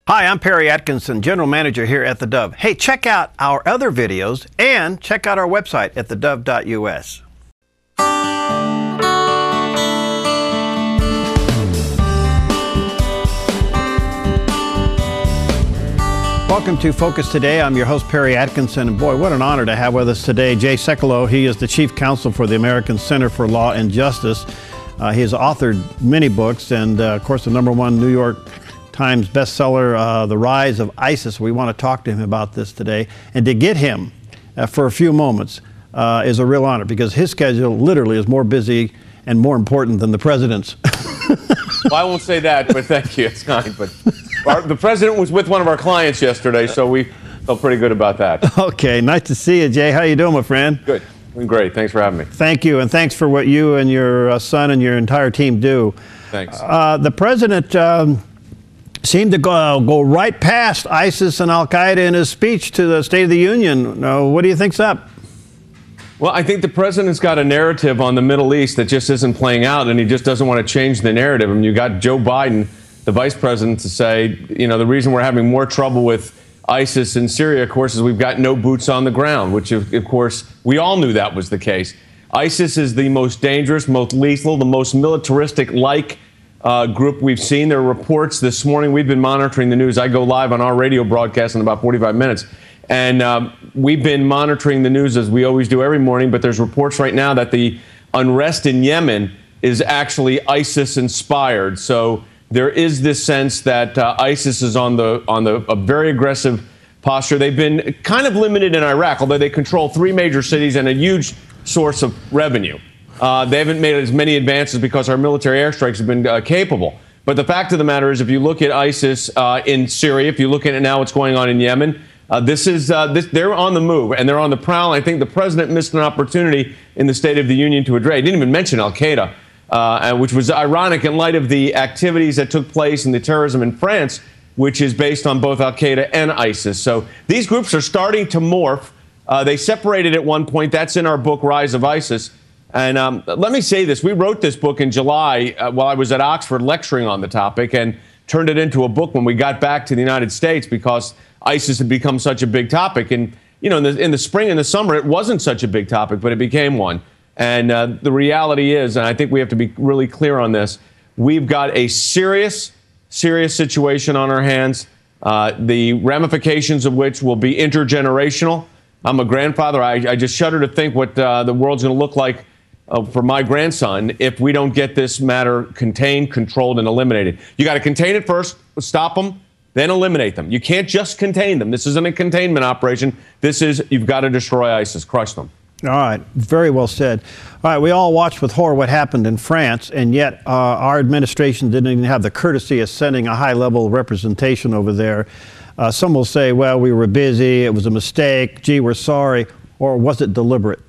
Hi, I'm Perry Atkinson, General Manager here at theDove. Hey, check out our other videos and check out our website at theDove.us. Welcome to Focus Today. I'm your host, Perry Atkinson, and boy, what an honor to have with us today Jay Sekulow. He is the Chief Counsel for the American Center for Law and Justice. He has authored many books and, of course, the #1 New York Times bestseller, The Rise of ISIS. We want to talk to him about this today. And to get him for a few moments is a real honor because his schedule literally is more busy and more important than the president's. Well, I won't say that, but thank you. It's kind. But the president was with one of our clients yesterday, so we felt pretty good about that. Okay, nice to see you, Jay. How you doing, my friend? Good. Doing great. Thanks for having me. Thank you, and thanks for what you and your son and your entire team do. Thanks. The president seemed to go right past ISIS and Al-Qaeda in his speech to the State of the Union. What do you think's up? Well, I think the president's got a narrative on the Middle East that just isn't playing out, and he just doesn't want to change the narrative. I mean, you got Joe Biden, the vice president, to say, you know, the reason we're having more trouble with ISIS in Syria, of course, is we've got no boots on the ground, which, of course, we all knew that was the case. ISIS is the most dangerous, most lethal, the most militaristic-like group we've seen. There are reports this morning. We've been monitoring the news. I go live on our radio broadcast in about 45 minutes. And we've been monitoring the news as we always do every morning. But there's reports right now that the unrest in Yemen is actually ISIS-inspired. So there is this sense that ISIS is on a very aggressive posture. They've been kind of limited in Iraq, although they control 3 major cities and a huge source of revenue. They haven't made as many advances because our military airstrikes have been capable. But the fact of the matter is, if you look at ISIS in Syria, if you look at it now, what's going on in Yemen, they're on the move and they're on the prowl. I think the president missed an opportunity in the State of the Union to address. He didn't even mention Al-Qaeda, which was ironic in light of the activities that took place and the terrorism in France, which is based on both Al-Qaeda and ISIS. So these groups are starting to morph. They separated at one point. That's in our book, Rise of ISIS. And let me say this. We wrote this book in July while I was at Oxford lecturing on the topic and turned it into a book when we got back to the United States because ISIS had become such a big topic. And, you know, in the spring and the summer, it wasn't such a big topic, but it became one. And the reality is, and I think we have to be really clear on this, we've got a serious situation on our hands, the ramifications of which will be intergenerational. I'm a grandfather. I just shudder to think what the world's going to look like for my grandson if we don't get this matter contained, controlled, and eliminated. You got to contain it first, stop them, then eliminate them. You can't just contain them. This isn't a containment operation. This is, you've got to destroy ISIS, crush them. All right. Very well said. All right. We all watched with horror what happened in France, and yet our administration didn't even have the courtesy of sending a high-level representation over there. Some will say, well, we were busy, it was a mistake, gee, we're sorry, or was it deliberate?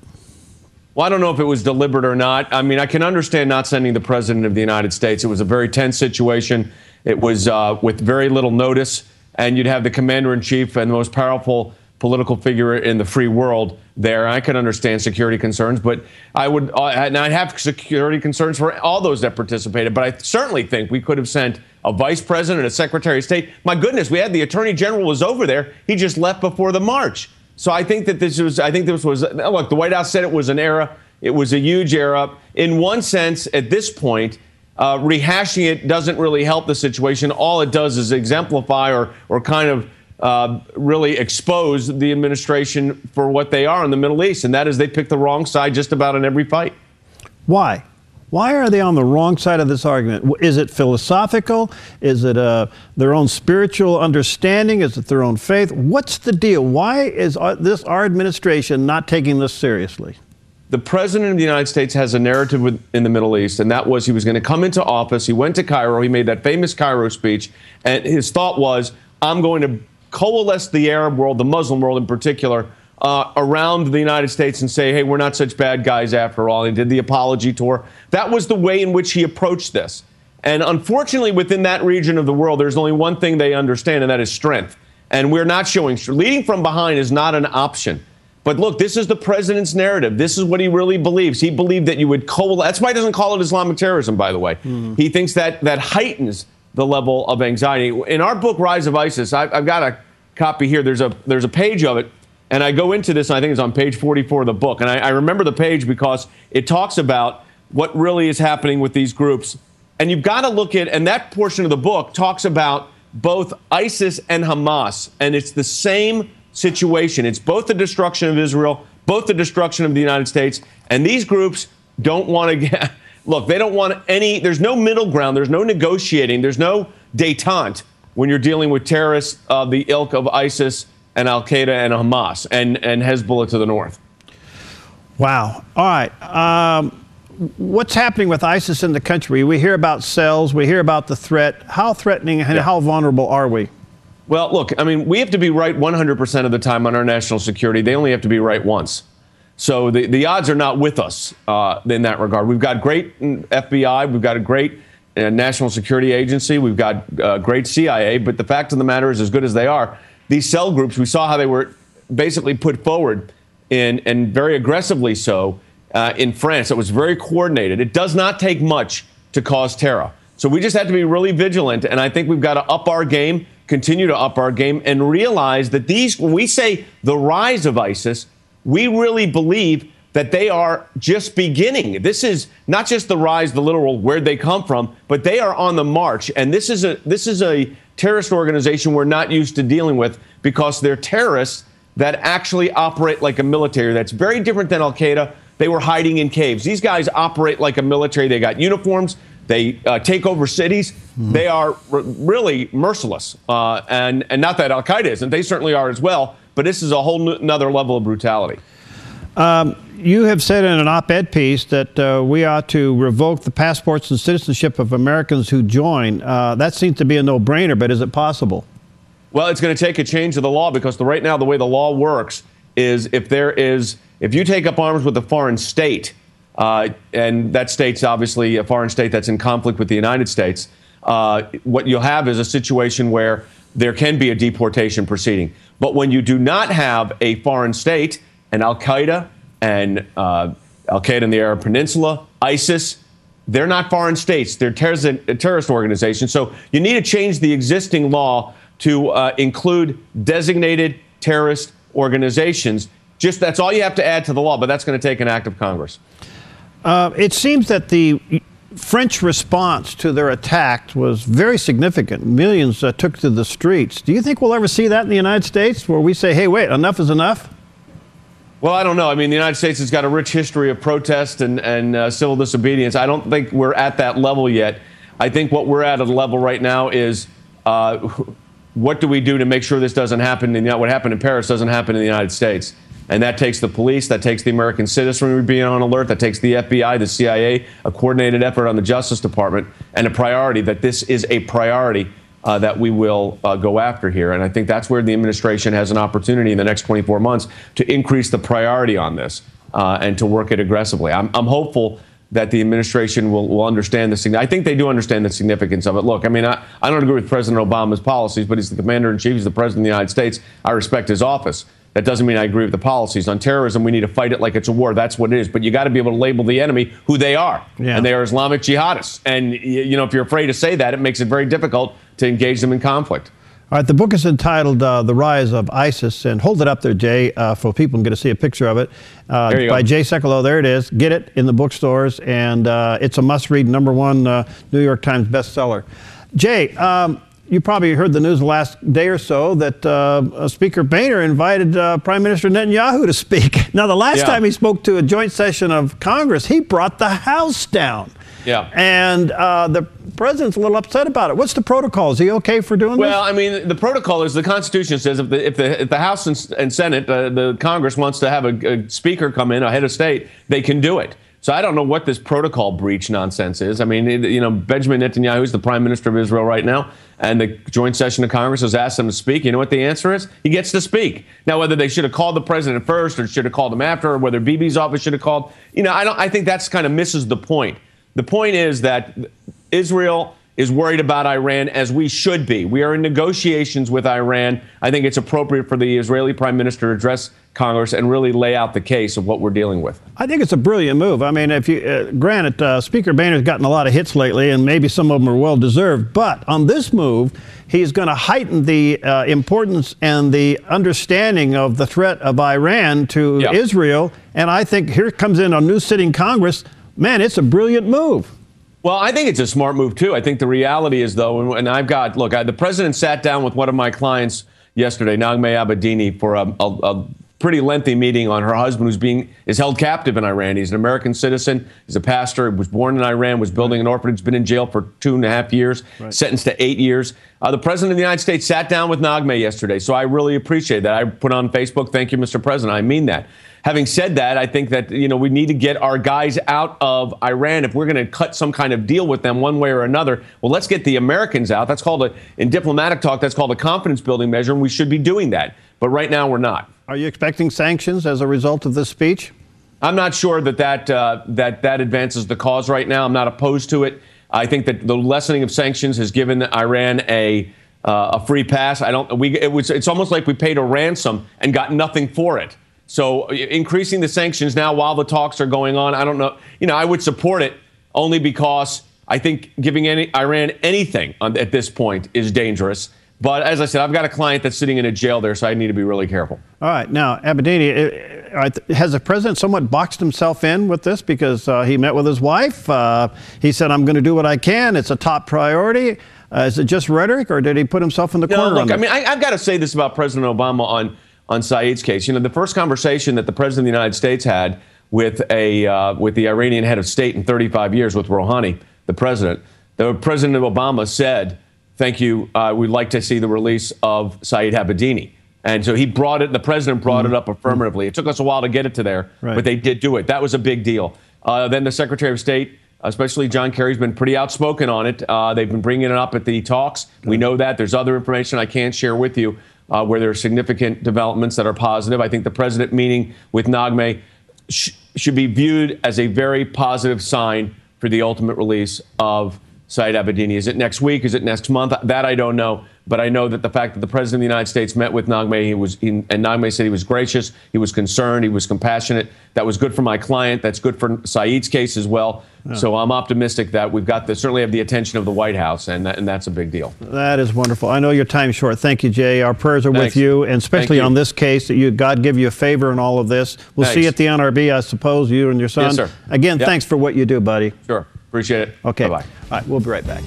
Well, I don't know if it was deliberate or not. I mean, I can understand not sending the president of the United States. It was a very tense situation. It was with very little notice, and you'd have the commander-in-chief and the most powerful political figure in the free world there. I can understand security concerns, but I'd have security concerns for all those that participated. But I certainly think we could have sent a vice president, a secretary of state. My goodness, we had the attorney general was over there. He just left before the march. So I think that this was, look, the White House said it was an error. It was a huge error. In one sense, at this point, rehashing it doesn't really help the situation. All it does is exemplify or kind of really expose the administration for what they are in the Middle East, and that is they pick the wrong side just about in every fight. Why? Why are they on the wrong side of this argument? Is it philosophical? Is it their own spiritual understanding? Is it their own faith? What's the deal? Why is our administration not taking this seriously? The president of the United States has a narrative in the Middle East, and that was he was going to come into office. He went to Cairo. He made that famous Cairo speech, and his thought was, I'm going to coalesce the Arab world, the Muslim world in particular, around the United States and say, hey, we're not such bad guys after all. He did the apology tour. That was the way in which he approached this. And unfortunately, within that region of the world, there's only one thing they understand, and that is strength. And we're not showing. Leading from behind is not an option. But look, this is the president's narrative. This is what he really believes. He believed that you would coalesce. That's why he doesn't call it Islamic terrorism, by the way. He thinks that heightens the level of anxiety. In our book, Rise of ISIS, I've got a copy here. There's a page of it, and I go into this, and I think it's on page 44 of the book. And I remember the page because it talks about what really is happening with these groups. And you've got to look at, and that portion of the book talks about both ISIS and Hamas, and it's the same situation. It's both the destruction of Israel, both the destruction of the United States, and these groups don't want to get, look, they don't want any, there's no middle ground, there's no negotiating, there's no détente when you're dealing with terrorists of the ilk of ISIS and Al-Qaeda and Hamas and Hezbollah to the north. Wow. All right. What's happening with ISIS in the country? We hear about cells, we hear about the threat. How threatening and how vulnerable are we? Well, look, I mean, we have to be right 100% of the time on our national security. They only have to be right once. So the odds are not with us in that regard. We've got great FBI. We've got a great national security agency. We've got great CIA. But the fact of the matter is, as good as they are, these cell groups, we saw how they were basically put forward and very aggressively so in France. It was very coordinated. It does not take much to cause terror. So we just have to be really vigilant. And I think we've got to up our game, continue to up our game, and realize that when we say the rise of ISIS, we really believe that they are just beginning. This is not just the rise, the literal where'd they come from, but they are on the march. And this is a terrorist organization we're not used to dealing with because they're terrorists that actually operate like a military. That's very different than Al-Qaeda. They were hiding in caves. These guys operate like a military. They got uniforms. They take over cities. Mm-hmm. They are really merciless. And not that Al-Qaeda isn't. They certainly are as well. But this is a whole another level of brutality. You have said in an op-ed piece that we ought to revoke the passports and citizenship of Americans who join. That seems to be a no-brainer, but is it possible? Well, it's going to take a change of the law because right now the way the law works is if you take up arms with a foreign state, and that state's obviously a foreign state that's in conflict with the United States, what you'll have is a situation where there can be a deportation proceeding. But when you do not have a foreign state, and Al-Qaeda and Al-Qaeda in the Arab Peninsula, ISIS, they're not foreign states. They're terrorist organizations. So you need to change the existing law to include designated terrorist organizations. Just that's all you have to add to the law, but that's going to take an act of Congress. It seems that the French response to their attack was very significant. Millions took to the streets. Do you think we'll ever see that in the United States where we say, hey, wait, enough is enough? Well, I don't know. I mean, the United States has got a rich history of protest and civil disobedience. I don't think we're at that level yet. I think what we're at a level right now is what do we do to make sure this doesn't happen? What happened in Paris doesn't happen in the United States. And that takes the police, that takes the American citizenry being on alert, that takes the FBI, the CIA, a coordinated effort on the Justice Department, and a priority that this is a priority that we will go after here. And I think that's where the administration has an opportunity in the next 24 months to increase the priority on this and to work it aggressively. I'm hopeful that the administration will understand this. I think they do understand the significance of it. Look, I mean, I don't agree with President Obama's policies, but he's the commander-in-chief. He's the president of the United States. I respect his office. That doesn't mean I agree with the policies. On terrorism, we need to fight it like it's a war. That's what it is. But you got to be able to label the enemy who they are. Yeah. And they are Islamic jihadists. And, if you're afraid to say that, it makes it very difficult to engage them in conflict. All right, the book is entitled The Rise of ISIS. And hold it up there, Jay, for people who can get to see a picture of it. By Jay Sekulow. There it is. Get it in the bookstores. And it's a must-read, #1 New York Times bestseller. Jay, you probably heard the news the last day or so that Speaker Boehner invited Prime Minister Netanyahu to speak. Now, the last time he spoke to a joint session of Congress, he brought the House down. Yeah. And the president's a little upset about it. What's the protocol? Is he okay for doing this? Well, I mean, the protocol is the Constitution says if the House and Senate, the Congress wants to have a speaker come in, a head of state, they can do it. So I don't know what this protocol breach nonsense is. I mean, Benjamin Netanyahu is the prime minister of Israel right now, and the joint session of Congress has asked him to speak. You know what the answer is? He gets to speak. Now, whether they should have called the president first or should have called him after, or whether Bibi's office should have called, I think that's kind of misses the point. The point is that Israel is worried about Iran, as we should be. We are in negotiations with Iran. I think it's appropriate for the Israeli prime minister to address Congress and really lay out the case of what we're dealing with. I think it's a brilliant move. I mean, if you granted, Speaker Boehner's gotten a lot of hits lately, and maybe some of them are well-deserved. But on this move, he's going to heighten the importance and the understanding of the threat of Iran to Israel. And I think here comes in a new sitting Congress. Man, it's a brilliant move. Well, I think it's a smart move, too. I think the reality is, though, and I've got, look, the president sat down with one of my clients yesterday, Naghmeh Abedini, for a pretty lengthy meeting on her husband, is held captive in Iran. He's an American citizen. He's a pastor. He was born in Iran, was building an orphanage, been in jail for 2.5 years, sentenced to 8 years. The president of the United States sat down with Naghmeh yesterday, so I really appreciate that. I put on Facebook, "Thank you, Mr. President." I mean that. Having said that, I think that, we need to get our guys out of Iran. If we're going to cut some kind of deal with them one way or another, well, let's get the Americans out. That's called in diplomatic talk, that's called a confidence building measure, and we should be doing that. But right now, we're not. Are you expecting sanctions as a result of this speech? I'm not sure that advances the cause right now. I'm not opposed to it. I think that the lessening of sanctions has given Iran a free pass. It's almost like we paid a ransom and got nothing for it. So increasing the sanctions now while the talks are going on, I don't know. I would support it only because I think giving Iran anything at this point is dangerous. But as I said, I've got a client that's sitting in a jail there, so I need to be really careful. All right. Now, Abedini, has the president somewhat boxed himself in with this because he met with his wife? He said, "I'm going to do what I can. It's a top priority." Is it just rhetoric, or did he put himself in the corner? No, look, I've got to say this about President Obama on Saeed's case. The first conversation that the president of the United States had with the Iranian head of state in 35 years, with Rouhani, the President Obama said, "Thank you. We'd like to see the release of Saeed Abedini." And so the president brought it up affirmatively. It took us a while to get it to there, but they did do it. That was a big deal. Then the Secretary of State, especially John Kerry's been pretty outspoken on it. They've been bringing it up at the talks. We know that. There's other information I can't share with you where there are significant developments that are positive. I think the president meeting with Naghmeh should be viewed as a very positive sign for the ultimate release of Saeed Abedini. Is it next week? Is it next month? That I don't know. But I know that the fact that the president of the United States met with Naghmeh, and Naghmeh said he was gracious, he was concerned, he was compassionate. That was good for my client. That's good for Saeed's case as well. Yeah. So I'm optimistic that we've got this, certainly have the attention of the White House, and that's a big deal. That is wonderful. I know your time's short. Thank you, Jay. Our prayers are with you, and especially on this case, that God give you a favor in all of this. We'll see you at the NRB, I suppose, you and your son. Yes, sir. Again, thanks for what you do, buddy. Sure. Appreciate it. Okay. Bye-bye. All right, we'll be right back.